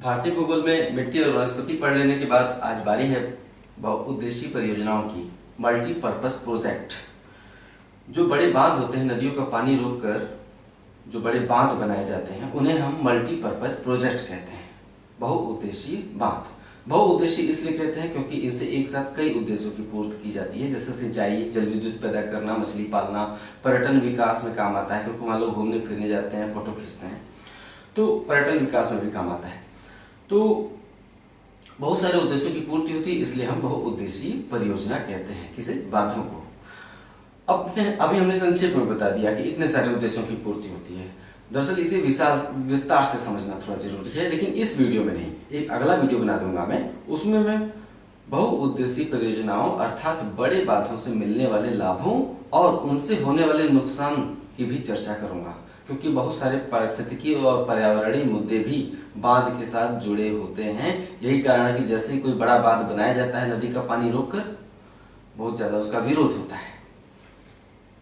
भारतीय भूगोल में मिट्टी और वनस्पति पढ़ लेने के बाद आज बारी है बहुउद्देशीय परियोजनाओं की। Multipurpose project. जो बड़े बांध होते हैं, नदियों का पानी रोककर जो बड़े बांध बनाए जाते हैं, उन्हें हम मल्टीपर्पज प्रोजेक्ट कहते हैं। बहुउद्देशीय बांध। बहुउद्देशीय इसलिए कहते हैं क्योंकि इनसे एक साथ कई उद्देश्यों की पूर्ति की जाती है, जैसे सिंचाई, जल विद्युत पैदा करना, मछली पालना, पर्यटन विकास में काम आता है क्योंकि वहाँ लोग घूमने फिरने जाते हैं, फोटो खींचते हैं, तो पर्यटन विकास में भी काम आता है। तो बहुत सारे उद्देश्यों की पूर्ति होती है, इसलिए हम बहुउद्देशीय परियोजना कहते हैं किसे, बांधों को। अभी हमने संक्षेप में बता दिया कि इतने सारे उद्देश्यों की पूर्ति होती है। दरअसल इसे विस्तार से समझना थोड़ा जरूरी है, लेकिन इस वीडियो में नहीं, एक अगला वीडियो बना दूंगा मैं, उसमें मैं बहुउद्देशीय परियोजनाओं अर्थात बड़े बांधों से मिलने वाले लाभों और उनसे होने वाले नुकसान की भी चर्चा करूंगा, क्योंकि बहुत सारे पारिस्थितिकी और पर्यावरणीय मुद्दे भी बांध के साथ जुड़े होते हैं। यही कारण है कि जैसे ही कोई बड़ा बांध बनाया जाता है, नदी का पानी रोककर, बहुत ज्यादा उसका विरोध होता है।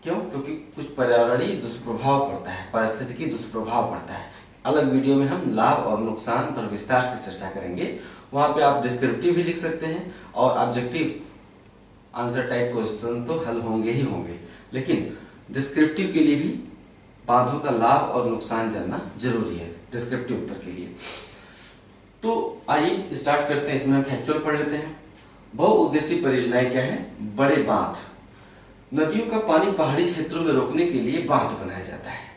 क्यों? क्योंकि कुछ पर्यावरणीय दुष्प्रभाव पड़ता है, पारिस्थितिकी दुष्प्रभाव पड़ता है। अलग वीडियो में हम लाभ और नुकसान पर विस्तार से चर्चा करेंगे। वहां पे आप डिस्क्रिप्टिव भी लिख सकते हैं और ऑब्जेक्टिव आंसर टाइप क्वेश्चन तो हल होंगे ही होंगे, लेकिन डिस्क्रिप्टिव के लिए भी बांधों का लाभ और नुकसान जानना जरूरी है डिस्क्रिप्टिव उत्तर के लिए। तो आइए स्टार्ट करते हैं, इसमें हम फैक्चुअल पढ़ लेते हैं। बहुउद्देशीय परियोजनाएं क्या है? बड़े बांध। नदियों का पानी पहाड़ी क्षेत्रों में रोकने के लिए बांध बनाया जाता है।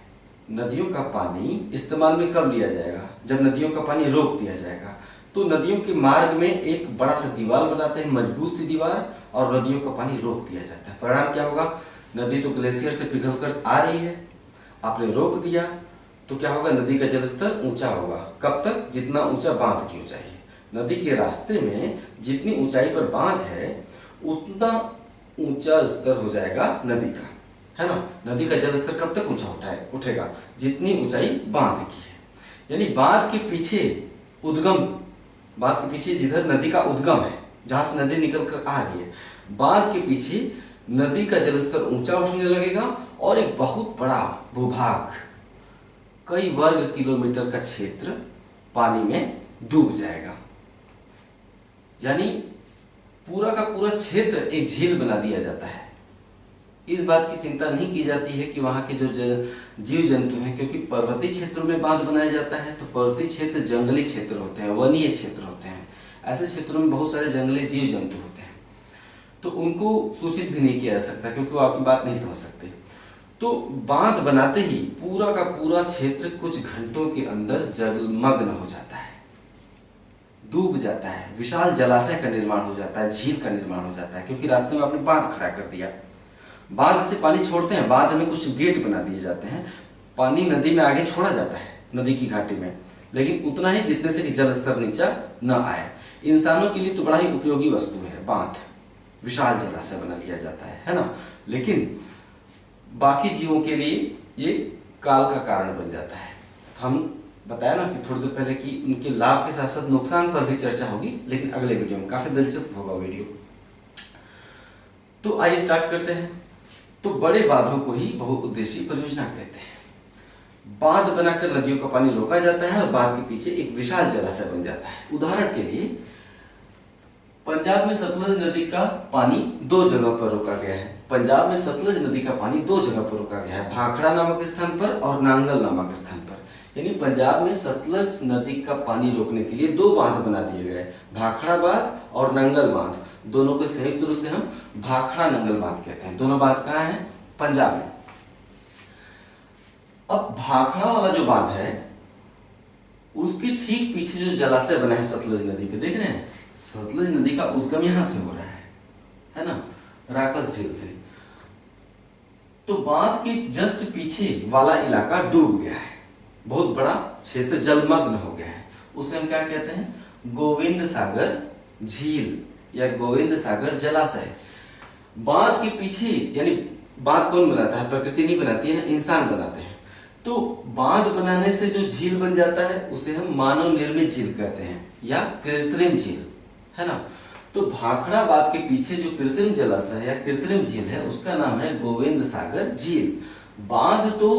नदियों का पानी इस्तेमाल में कब लिया जाएगा? जब नदियों का पानी रोक दिया जाएगा। तो नदियों के मार्ग में एक बड़ा सा दीवार बनाते हैं, मजबूत सी दीवार, और नदियों का पानी रोक दिया जाता है। परिणाम क्या होगा? नदी तो ग्लेशियर से पिघलकर आ रही है, आपने रोक दिया तो क्या होगा? नदी का जलस्तर ऊंचा होगा। कब तक? जितना ऊंचा बांध की ऊंचाई है। नदी के रास्ते में जितनी ऊंचाई पर बांध है, उतना ऊंचा स्तर हो जाएगा नदी का, है ना। नदी का जलस्तर कब तक ऊंचा उठेगा? जितनी ऊंचाई बांध की है। यानी बांध के पीछे उद्गम, बांध के पीछे जिधर नदी का उद्गम है, जहां से नदी निकल कर आ रही है, बांध के पीछे नदी का जलस्तर ऊंचा उठने लगेगा और एक बहुत बड़ा भूभाग, कई वर्ग किलोमीटर का क्षेत्र पानी में डूब जाएगा। यानी पूरा का पूरा क्षेत्र एक झील बना दिया जाता है। इस बात की चिंता नहीं की जाती है कि वहां के जो जीव जंतु हैं, क्योंकि पर्वतीय क्षेत्रों में बांध बनाया जाता है, तो पर्वतीय क्षेत्र जंगली क्षेत्र होते हैं, वनीय क्षेत्र होते हैं। ऐसे क्षेत्रों में बहुत सारे जंगली जीव जंतु होते हैं, तो उनको सूचित भी नहीं किया जा सकता क्योंकि वो आपकी बात नहीं समझ सकते। तो बांध बनाते ही पूरा का पूरा क्षेत्र कुछ घंटों के अंदर जलमग्न हो जाता है, डूब जाता है। विशाल जलाशय का निर्माण हो जाता है, झील का निर्माण हो जाता है, क्योंकि रास्ते में आपने बांध खड़ा कर दिया। बांध से पानी छोड़ते हैं, बांध में कुछ गेट बना दिए जाते हैं, पानी नदी में आगे छोड़ा जाता है, नदी की घाटी में, लेकिन उतना ही जितने से कि जल स्तर नीचा न आए। इंसानों के लिए तो बड़ा ही उपयोगी वस्तु है बांध, विशाल जलाशय बना लिया जाता है ना, लेकिन बाकी जीवों के लिए ये काल का कारण बन जाता है। हम बताया ना कि थोड़ी देर पहले कि उनके लाभ के साथ साथ नुकसान पर भी चर्चा होगी, लेकिन अगले वीडियो में, काफी दिलचस्प होगा वीडियो। तो आइए स्टार्ट करते हैं। तो बड़े बांधों को ही बहुउद्देशीय परियोजना कहते हैं। बांध बनाकर नदियों का पानी रोका जाता है और बांध के पीछे एक विशाल जलाशय बन जाता है। उदाहरण के लिए पंजाब में सतलज नदी का पानी दो जगह पर रोका गया है। पंजाब में सतलज नदी का पानी दो जगह पर रोका गया है, भाखड़ा नामक स्थान पर और नांगल नामक स्थान पर। यानी पंजाब में सतलज नदी का पानी रोकने के लिए दो बांध बना दिए गए, भाखड़ा बांध और नंगल बांध। दोनों को संयुक्त रूप से हम भाखड़ा नंगल बांध कहते हैं। दोनों बांध कहाँ हैं? पंजाब में। अब भाखड़ा वाला जो बांध है, उसके ठीक पीछे जो जलाशय बना है सतलज नदी पे, देख रहे हैं, सतलज नदी का उद्गम यहां से हो रहा है ना, राकस झील से। तो बांध के जस्ट पीछे वाला इलाका डूब गया है, बहुत बड़ा क्षेत्र जलमग्न हो गया है। उसे हम क्या कहते हैं? गोविंद सागर झील या गोविंद सागर जलाशय। बांध के पीछे, यानी बांध कौन बनाता है? प्रकृति नहीं बनाती है ना, इंसान बनाते हैं। तो बांध बनाने से जो झील बन जाता है उसे हम मानव निर्मित झील कहते हैं या कृत्रिम झील, है ना। तो भाखड़ा बांध के पीछे जो कृत्रिम जलाशय या कृत्रिम झील है, उसका नाम है गोविंद सागर झील। बांध तो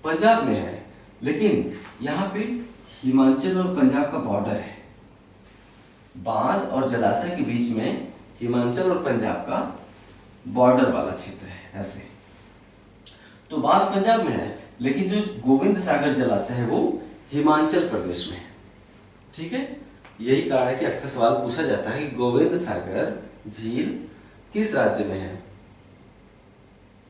पंजाब में है, लेकिन यहाँ पे हिमाचल और पंजाब का बॉर्डर है। बांध और जलाशय के बीच में हिमाचल और पंजाब का बॉर्डर वाला क्षेत्र है ऐसे। तो बांध पंजाब में है, लेकिन जो गोविंद सागर जलाशय है वो हिमाचल प्रदेश में है। ठीक है, यही कारण है कि अक्सर सवाल पूछा जाता है कि गोविंद सागर झील किस राज्य में है?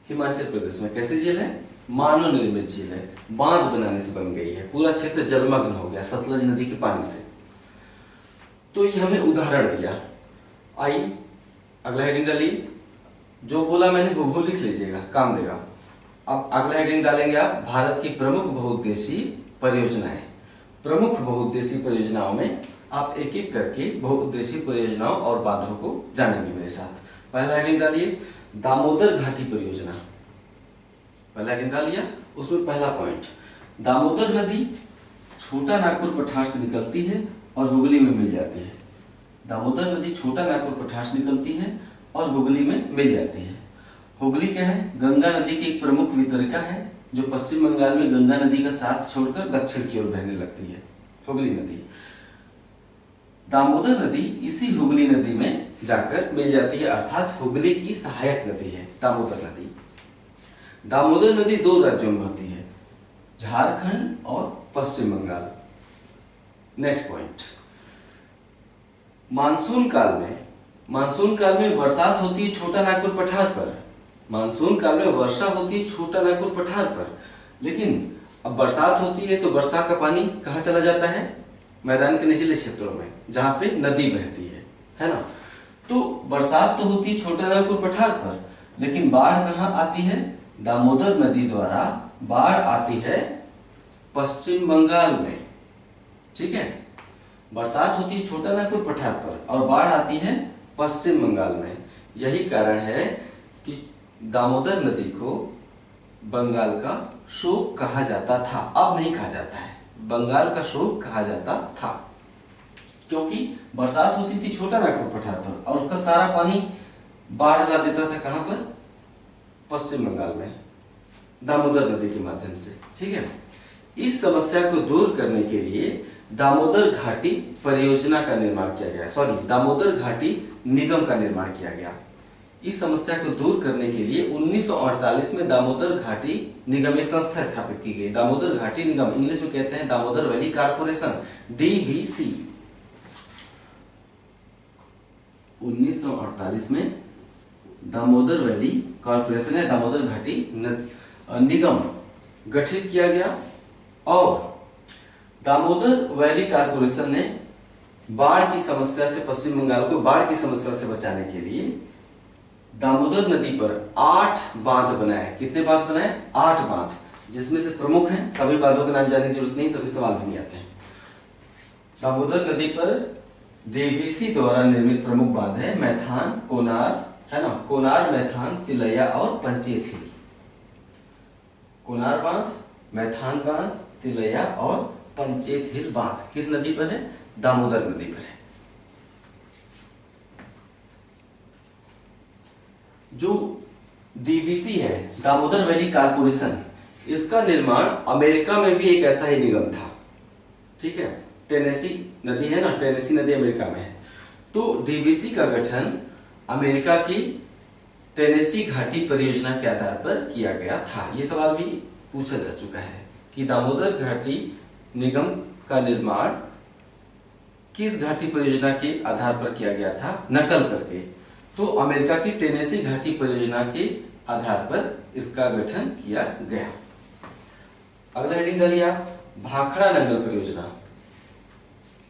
हिमाचल प्रदेश में। कैसी झील है? मानव निर्मित झील है, बांध बनाने से बन गई है, पूरा क्षेत्र जलमग्न हो गया सतलज नदी के पानी से। तो ये हमने उदाहरण दिया। आई अगला हेडिंग डालिए, जो बोला मैंने वो लिख लीजिएगा, काम देगा। अब अगला हेडिंग डालेंगे आप, भारत की प्रमुख बहुउद्देशीय परियोजनाएं। प्रमुख बहुउद्देशीय परियोजनाओं में आप एक एक करके बहुउद्देशीय परियोजनाओं और बांधों को जानेंगे मेरे साथ। पहला हेडिंग डालिए, दामोदर घाटी परियोजना। पहला हेडिंग डालिए, उसमें पहला पॉइंट, दामोदर नदी छोटा नागपुर पठार से निकलती है और हुगली में मिल जाती है। दामोदर नदी छोटा नागपुर पठार से निकलती है और हुगली में मिल जाती है। हुगली क्या है? गंगा नदी की एक प्रमुख वितरिका है जो पश्चिम बंगाल में गंगा नदी का साथ छोड़कर दक्षिण की ओर बहने लगती है, हुगली नदी। दामोदर नदी इसी हुगली नदी में जाकर मिल जाती है, अर्थात हुगली की सहायक नदी है दामोदर नदी। दामोदर नदी दो राज्यों में होती है, झारखंड और पश्चिम बंगाल। नेक्स्ट पॉइंट, मानसून काल में बरसात होती है छोटा नागपुर पठार पर। मानसून काल में वर्षा होती है छोटा नागपुर पठार पर, लेकिन अब बरसात होती है तो वर्षा का पानी कहाँ चला जाता है? मैदान के निचले क्षेत्रों में जहाँ पे नदी बहती है ना। तो बरसात तो होती है छोटा नागपुर पठार पर, लेकिन बाढ़ कहाँ आती है? दामोदर नदी द्वारा बाढ़ आती है पश्चिम बंगाल में। ठीक है, बरसात होती है छोटा नागपुर पठार पर और बाढ़ आती है पश्चिम बंगाल में। यही कारण है कि दामोदर नदी को बंगाल का शोक कहा जाता था, अब नहीं कहा जाता है, बंगाल का शोक कहा जाता था, क्योंकि बरसात होती थी छोटा नागपुर पठार पर और उसका सारा पानी बाढ़ ला देता था कहां पर? पश्चिम बंगाल में, दामोदर नदी के माध्यम से। ठीक है, इस समस्या को दूर करने के लिए दामोदर घाटी परियोजना का निर्माण किया गया, दामोदर घाटी निगम का निर्माण किया गया। इस समस्या को दूर करने के लिए 1948 में दामोदर घाटी निगम एक संस्था स्थापित की गई। दामोदर घाटी निगम, इंग्लिश में कहते हैं दामोदर वैली कॉर्पोरेशन, DVC। 1948 में दामोदर वैली कॉर्पोरेशन या दामोदर घाटी निगम गठित किया गया और दामोदर वैली कॉर्पोरेशन ने बाढ़ की समस्या से, पश्चिम बंगाल को बाढ़ की समस्या से बचाने के लिए दामोदर नदी पर 8 बांध बनाए। कितने बांध बनाए? 8 बांध, जिसमें से प्रमुख हैं, सभी बांधों के नाम जानने की जरूरत नहीं, सभी सवाल भी नहीं आते हैं। दामोदर नदी पर DVC द्वारा निर्मित प्रमुख बांध है मैथान, कोनार, है ना, कोनार, मैथान, तिलैया और पंचेत हिल। कोनार बांध, मैथान बांध, तिलैया और पंचेत हिल बांध किस नदी पर है? दामोदर नदी पर है। जो DVC है, दामोदर वैली कॉर्पोरेशन, इसका निर्माण अमेरिका में भी एक ऐसा ही निगम था। ठीक है, टेनेसी नदी है ना, टेनेसी नदी अमेरिका में है। तो DVC का गठन अमेरिका की टेनेसी घाटी परियोजना के आधार पर किया गया था। ये सवाल भी पूछा जा चुका है कि दामोदर घाटी निगम का निर्माण किस घाटी परियोजना के आधार पर किया गया था, नकल करके। तो अमेरिका की टेनेसी घाटी परियोजना के आधार पर इसका गठन किया गया। अगला हेडिंग डालिए आप, भाखड़ा नंगल परियोजना।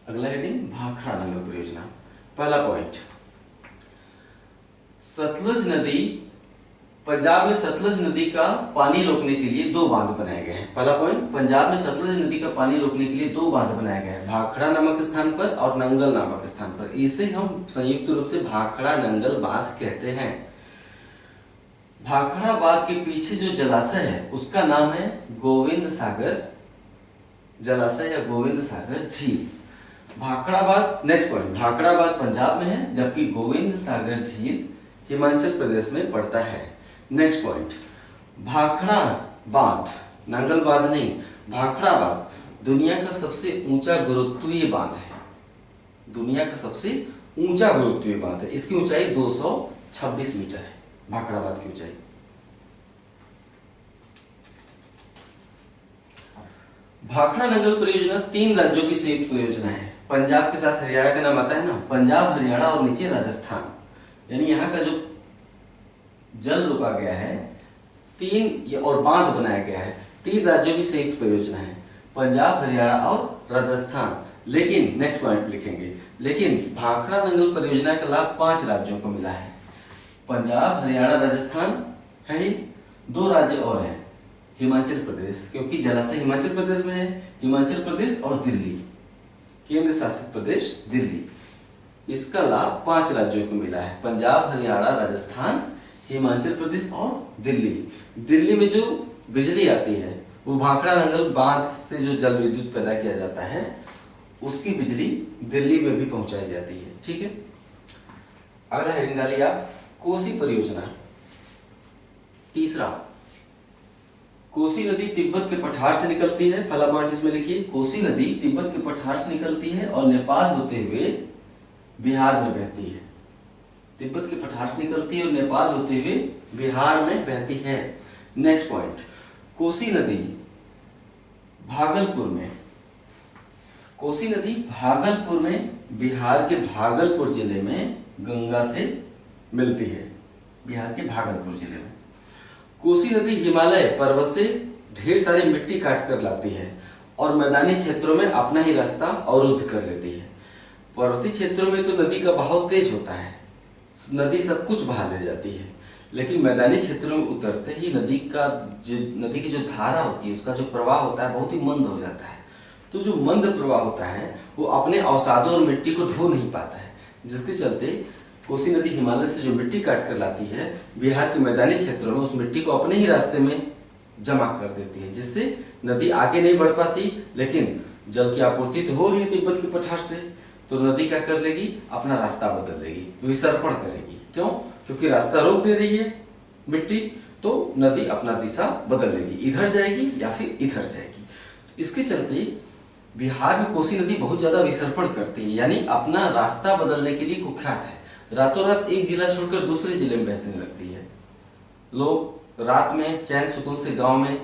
अगला हेडिंग, भाखड़ा नंगल परियोजना। पहला पॉइंट, सतलज नदी, पंजाब में सतलज नदी का पानी रोकने के लिए 2 बांध बनाए गए हैं। पहला पॉइंट, पंजाब में सतलज नदी का पानी रोकने के लिए 2 बांध बनाए गए हैं, भाखड़ा नामक स्थान पर और नंगल नामक स्थान पर। इसे हम संयुक्त रूप से भाखड़ा नंगल बांध कहते हैं। भाखड़ा बांध के पीछे जो जलाशय है उसका नाम है गोविंद सागर जलाशय या गोविंद सागर झील। भाखड़ा बांध, नेक्स्ट पॉइंट, भाखड़ा बांध पंजाब में है जबकि गोविंद सागर झील हिमाचल प्रदेश में पड़ता है। नेक्स्ट पॉइंट, भाखड़ा बांध, नंगल बांध नहीं, भाखड़ा बांध दुनिया का सबसे ऊंचा गुरुत्वीय बांध है। दुनिया का सबसे ऊंचा गुरुत्वीय बांध है। इसकी ऊंचाई 226 मीटर है, भाखड़ा बांध की ऊंचाई। भाखड़ा नंगल परियोजना 3 राज्यों की संयुक्त परियोजना है। पंजाब के साथ हरियाणा का नाम आता है ना, पंजाब, हरियाणा और नीचे राजस्थान, यानी यहाँ का जो जल रोका गया है 3 और बांध बनाया गया है, 3 राज्यों की संयुक्त परियोजना है, पंजाब, हरियाणा और राजस्थान। लेकिन नेक्स्ट पॉइंट लिखेंगे, लेकिन भाखड़ा नंगल परियोजना का लाभ 5 राज्यों को मिला है। पंजाब, हरियाणा, राजस्थान है ही, 2 राज्य और हैं, हिमाचल प्रदेश, क्योंकि जलाशय हिमाचल प्रदेश में है, हिमाचल प्रदेश और दिल्ली, केंद्र शासित प्रदेश दिल्ली। इसका लाभ 5 राज्यों को मिला है, पंजाब, हरियाणा, राजस्थान, हिमाचल प्रदेश और दिल्ली। दिल्ली में जो बिजली आती है वो भाखड़ा नंगल बांध से जो जल विद्युत पैदा किया जाता है उसकी बिजली दिल्ली में भी पहुंचाई जाती है। ठीक है, अगला हेडिंग डालिए आप, कोसी परियोजना। तीसरा, कोसी नदी तिब्बत के पठार से निकलती है। पहला पॉइंट इसमें लिखिए, कोसी नदी तिब्बत के पठार से निकलती है और नेपाल होते हुए बिहार में बहती है। तिब्बत के पठार से निकलती है और नेपाल होते हुए बिहार में बहती है। नेक्स्ट पॉइंट, कोसी नदी भागलपुर में, कोसी नदी भागलपुर में, बिहार के भागलपुर जिले में गंगा से मिलती है, बिहार के भागलपुर जिले में। कोसी नदी हिमालय पर्वत से ढेर सारी मिट्टी काट कर लाती है और मैदानी क्षेत्रों में अपना ही रास्ता अवरुद्ध कर लेती है। पर्वतीय क्षेत्रों में तो नदी का बहाव तेज होता है, नदी सब कुछ बहा ले जाती है, लेकिन मैदानी क्षेत्रों में उतरते ही नदी की जो धारा होती है, उसका जो प्रवाह होता है बहुत ही मंद हो जाता है। तो जो मंद प्रवाह होता है वो अपने अवसादों और मिट्टी को ढो नहीं पाता है, जिसके चलते कोसी नदी हिमालय से जो मिट्टी काट कर लाती है, बिहार के मैदानी क्षेत्रों में उस मिट्टी को अपने ही रास्ते में जमा कर देती है, जिससे नदी आगे नहीं बढ़ पाती। लेकिन जल की आपूर्ति तो हो रही है तिब्बत के पठार से, तो नदी क्या कर लेगी, अपना रास्ता बदल लेगी, विसर्पण करेगी। क्यों? क्योंकि रास्ता रोक दे रही है मिट्टी, तो नदी अपना दिशा बदल लेगी, इधर जाएगी या फिर इधर जाएगी। इसके चलते बिहार में कोसी नदी बहुत ज्यादा विसर्पण करती है, यानी अपना रास्ता बदलने के लिए कुख्यात है। रातों रात एक जिला छोड़कर दूसरे जिले में बहने लगती है। लोग रात में चैन सुकून से गांव में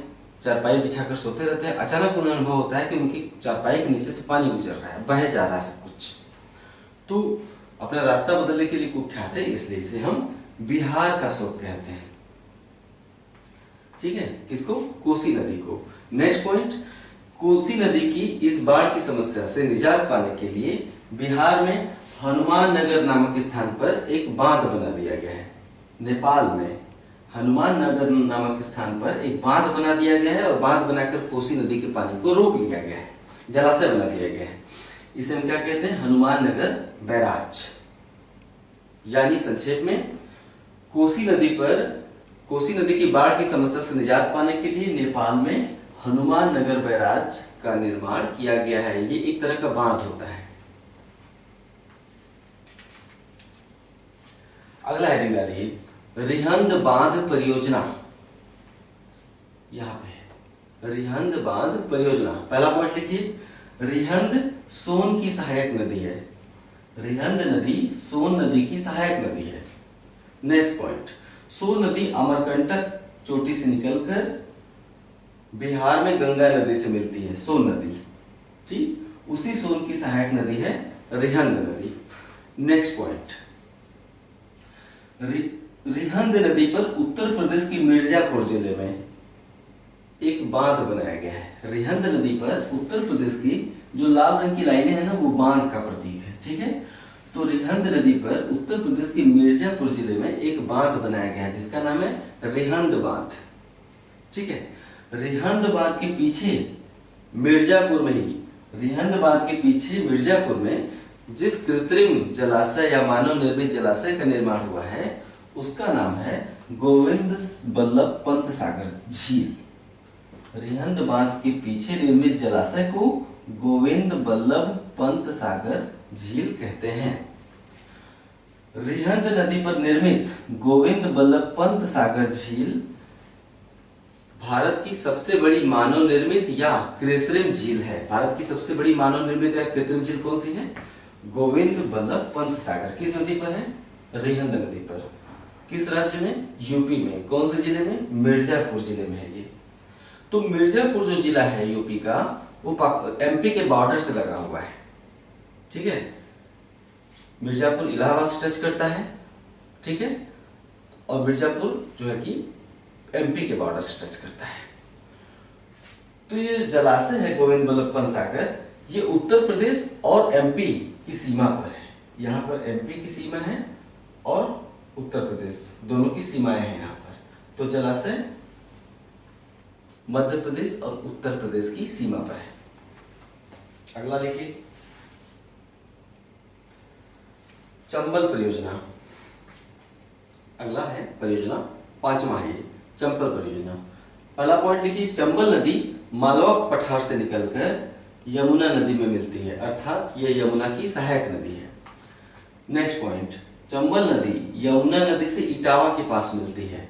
चारपाई बिछाकर सोते रहते हैं, अचानक उन्हें अनुभव होता है कि उनकी चारपाई के नीचे से पानी गुजर रहा है, बह जा रहा है सब कुछ। तो अपना रास्ता बदलने के लिए कुख्यात है, इसलिए इसे हम बिहार का शोक कहते हैं। ठीक है, किसको? कोसी नदी को। नेक्स्ट पॉइंट, कोसी नदी की इस बाढ़ की समस्या से निजात पाने के लिए बिहार में हनुमान नगर नामक स्थान पर एक बांध बना दिया गया है। नेपाल में हनुमान नगर नामक स्थान पर एक बांध बना दिया गया है और बांध बनाकर कोसी नदी के पानी को रोक लिया गया है, जलाशय बना दिया गया है। इसे हम क्या कहते हैं? हनुमान नगर बैराज। यानी संक्षेप में, कोसी नदी की बाढ़ की समस्या से निजात पाने के लिए नेपाल में हनुमान नगर बैराज का निर्माण किया गया है। ये एक तरह का बांध होता है। अगला हेडिंग डालिए, रिहंद बांध परियोजना। यहां पे रिहंद बांध परियोजना, पहला पॉइंट लिखिए, रिहंद सोन की सहायक नदी है। रिहंद नदी सोन नदी की सहायक नदी है। नेक्स्ट पॉइंट, सोन नदी अमरकंटक चोटी से निकलकर बिहार में गंगा नदी से मिलती है, सोन नदी। ठीक, उसी सोन की सहायक नदी है रिहंद नदी। नेक्स्ट पॉइंट, रिहंद नदी पर उत्तर प्रदेश के मिर्जापुर जिले में एक बांध बनाया गया है। रिहंद नदी पर उत्तर प्रदेश की जो लाल रंग की लाइनें हैं ना, वो बांध का प्रतीक है। ठीक है, तो रिहंद नदी पर उत्तर प्रदेश के मिर्जापुर जिले में एक बांध बनाया गया है जिसका नाम है रिहंद बांध। ठीक है, रिहंद बांध के पीछे मिर्जापुर में ही, रिहंद बांध के पीछे मिर्जापुर में जिस कृत्रिम जलाशय या मानव निर्मित जलाशय का निर्माण हुआ है उसका नाम है गोविंद बल्लभ पंत सागर झील। रिहंद बांध के पीछे निर्मित जलाशय को गोविंद बल्लभ पंत सागर झील कहते हैं। रिहंद नदी पर निर्मित गोविंद बल्लभ पंत सागर झील भारत की सबसे बड़ी मानव निर्मित या कृत्रिम झील है? भारत की सबसे बड़ी मानव निर्मित या कृत्रिम झील कौन सी है? गोविंद बल्लभ पंत सागर। किस नदी पर है? रिहंद नदी पर। किस राज्य में? यूपी में। कौन से जिले में? मिर्जापुर जिले में है ये। तो मिर्जापुर जो जिला है यूपी का, वो एमपी के बॉर्डर से लगा हुआ है। ठीक है, मिर्जापुर इलाहाबाद से टच करता है। ठीक है, और मिर्जापुर जो है कि एमपी के बॉर्डर से टच करता है। तो ये जलाशय है गोविंद बल्लभ पंत सागर, ये उत्तर प्रदेश और एमपी की सीमा पर है। यहाँ पर एमपी की सीमा है और उत्तर प्रदेश दोनों की सीमाएं हैं यहाँ पर। तो जलाशय मध्य प्रदेश और उत्तर प्रदेश की सीमा पर है। अगला देखिए, चंबल परियोजना। अगला है परियोजना, पांचवा है ये, चंबल परियोजना। पहला पॉइंट लिखिए, चंबल नदी मालवा पठार से निकलकर यमुना नदी में मिलती है, अर्थात यह यमुना की सहायक नदी है। नेक्स्ट पॉइंट, चंबल नदी यमुना नदी से इटावा के पास मिलती है।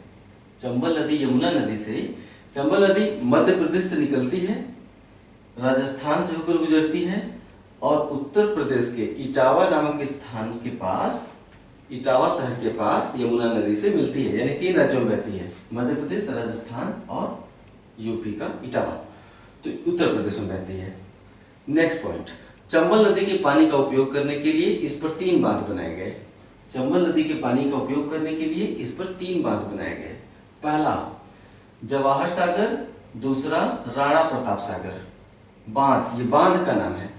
चंबल नदी यमुना नदी से, चंबल नदी मध्य प्रदेश से निकलती है, राजस्थान से होकर गुजरती है और उत्तर प्रदेश के इटावा नामक स्थान के पास, इटावा शहर के पास यमुना नदी से मिलती है। यानी 3 राज्यों में बहती है, मध्य प्रदेश, राजस्थान और यूपी का इटावा, तो उत्तर प्रदेश में बहती है। नेक्स्ट पॉइंट, चंबल नदी के पानी का उपयोग करने के लिए इस पर 3 बांध बनाए गए। चंबल नदी के पानी का उपयोग करने के लिए इस पर 3 बांध बनाए गए। पहला जवाहर सागर, दूसरा राणा प्रताप सागर बांध। ये बांध का नाम है,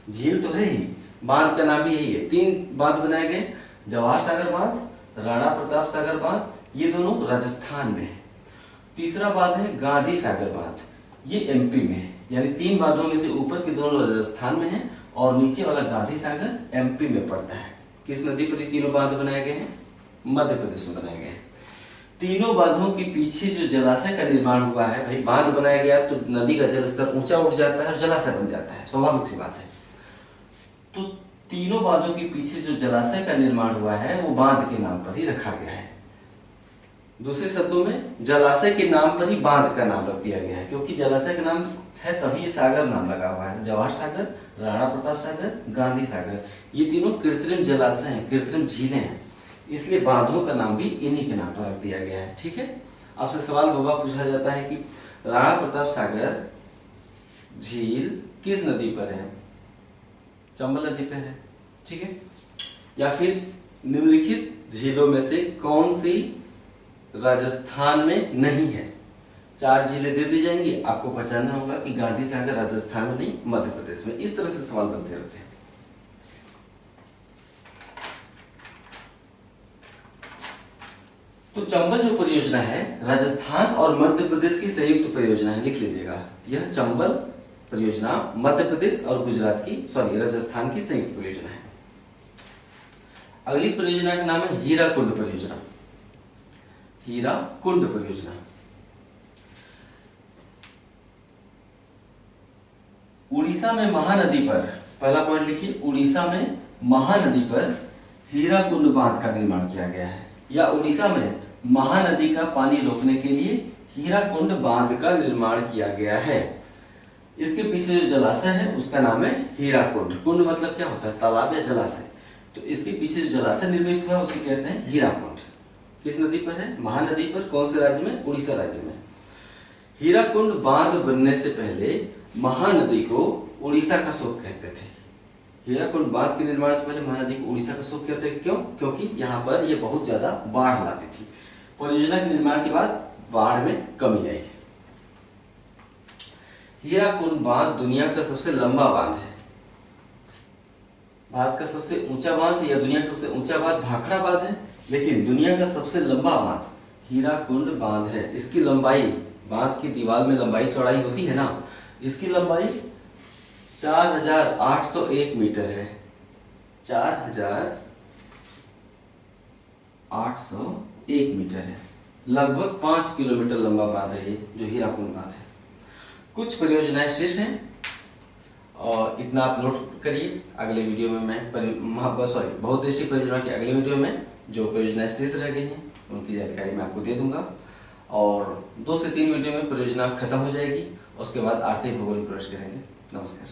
झील तो है ही, बांध का नाम भी यही है। 3 बांध बनाए गए, जवाहर सागर बांध, राणा प्रताप सागर बांध, ये दोनों राजस्थान में है। तीसरा बांध है गांधी सागर बांध, ये एमपी में है। यानी 3 बांधों में से ऊपर के दोनों राजस्थान में है और नीचे वाला गांधी सागर एमपी में पड़ता है। किस नदी पर ये तीनों बांध बनाए गए हैं? मध्य प्रदेश में बनाए गए हैं। तीनों बांधों के पीछे जो जलाशय का निर्माण हुआ है, भाई बांध बनाया गया तो नदी का जल स्तर ऊंचा उठ जाता है और जलाशय बन जाता है, स्वाभाविक सी बात है। तो तीनों बांधों के पीछे जो जलाशय का निर्माण हुआ है वो बांध के नाम पर ही रखा गया है। दूसरे शब्दों में जलाशय के नाम पर ही बांध का नाम रख दिया गया है, क्योंकि जलाशय का नाम है तभी ये सागर नाम लगा हुआ है। जवाहर सागर, राणा प्रताप सागर, गांधी सागर, ये तीनों कृत्रिम जलाशय हैं, कृत्रिम झीलें हैं, इसलिए बांधों का नाम भी इन्हीं के नाम पर रख दिया गया है। ठीक है, आपसे सवाल बाबा पूछा जाता है कि राणा प्रताप सागर झील किस नदी पर है? चंबल नदी पर है। ठीक है, या फिर निम्नलिखित झीलों में से कौन सी राजस्थान में नहीं है? 4 झीलें दे दी जाएंगी, आपको पहचानना होगा कि गांधी सागर राजस्थान में नहीं, मध्य प्रदेश में। इस तरह से सवाल बनते रहते हैं। तो चंबल जो परियोजना है राजस्थान और मध्य प्रदेश की संयुक्त परियोजना है, लिख लीजिएगा। यह चंबल परियोजना मध्य प्रदेश और गुजरात की, राजस्थान की संयुक्त परियोजना है। अगली परियोजना का नाम है हीराकुंड परियोजना। हीराकुंड परियोजना उड़ीसा में महानदी पर, पहला पॉइंट लिखिए, उड़ीसा में महानदी पर हीराकुंड बांध का निर्माण किया गया है, या उड़ीसा में महानदी का पानी रोकने के लिए हीराकुंड बांध का निर्माण किया गया है। इसके पीछे जो जलाशय है उसका नाम है हीराकुंड। कुंड मतलब क्या होता है? तालाब या जलाशय। तो इसके पीछे जो जलाशय निर्मित हुआ उसे कहते हैं हीराकुंड। किस नदी पर है? महानदी पर। कौन से राज्य में? उड़ीसा राज्य में। हीराकुंड बांध बनने से पहले महानदी को उड़ीसा का शोक कहते थे। हीराकुंड बांध के निर्माण से पहले महानदी को उड़ीसा का शोक कहते थे। क्यों? क्योंकि यहाँ पर ये बहुत ज्यादा बाढ़ लाती थी। परियोजना के निर्माण के बाद बाढ़ में कमी आई। हीराकुंड बांध दुनिया का सबसे लंबा बांध है। भारत का सबसे ऊंचा बांध या दुनिया का सबसे ऊंचा बांध भाखड़ा बांध है, लेकिन दुनिया का सबसे लंबा बांध हीराकुंड बांध है। इसकी लंबाई, बांध की दीवार में लंबाई चौड़ाई होती है ना, इसकी लंबाई 4801 मीटर है। 4801 मीटर है, लगभग 5 किलोमीटर लंबा बांध है ये जो हीराकुंड बांध है। कुछ परियोजनाएं शेष हैं और इतना आप नोट करिए। अगले वीडियो में मैं बहुउद्देशीय परियोजना के अगले वीडियो में जो परियोजनाएं शेष रह गई हैं उनकी जानकारी मैं आपको दे दूंगा। और 2 से 3 वीडियो में परियोजना खत्म हो जाएगी। उसके बाद आर्थिक भूगोल में प्रवेश करेंगे। नमस्कार।